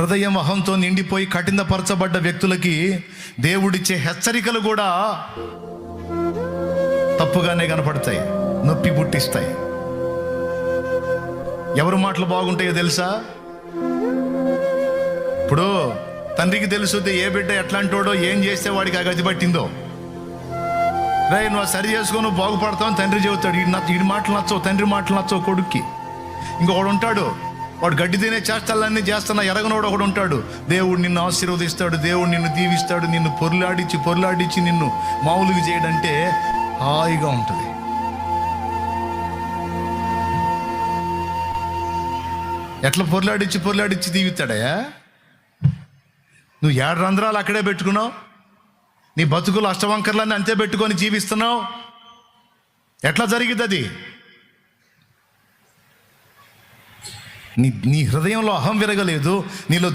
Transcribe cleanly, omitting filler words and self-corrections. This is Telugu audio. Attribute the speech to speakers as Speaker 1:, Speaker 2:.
Speaker 1: హృదయం అహంతో నిండిపోయి కఠినపరచబడ్డ వ్యక్తులకి దేవుడిచ్చే హెచ్చరికలు కూడా తప్పుగానే కనపడతాయి, నొప్పి పుట్టిస్తాయి. ఎవరి మాటలు బాగుంటాయో తెలుసా? ఇప్పుడు తండ్రికి తెలుసుద్ది ఏ బిడ్డ ఎట్లాంటోడో, ఏం చేస్తే వాడికి ఆ గతి పట్టిందో. రే నువ్వు సరి చేసుకో, నువ్వు బాగుపడతావు తండ్రి చెబుతాడు. వీడి మాటలు నచ్చవు, తండ్రి మాటలు నచ్చవు కొడుక్కి. ఇంకొకడు ఉంటాడు, వాడు గడ్డి తినే చేష్టాలన్నీ చేస్తున్నా ఎరగనోడు ఒకడు ఉంటాడు. దేవుడు నిన్ను ఆశీర్వదిస్తాడు, దేవుడు నిన్ను దీవిస్తాడు, నిన్ను పొర్లాడించి నిన్ను మామూలుగా చేయడంటే హాయిగా ఉంటుంది. ఎట్లా పొర్లాడించి దీవిస్తాడయా? నువ్వు 7 రంధ్రాలు అక్కడే పెట్టుకున్నావు, నీ బతుకులు అష్టవంకర్లన్నీ అంతే పెట్టుకొని జీవిస్తున్నావు. ఎట్లా జరిగింది అది? నీ హృదయంలో అహం విరగలేదు, నీలో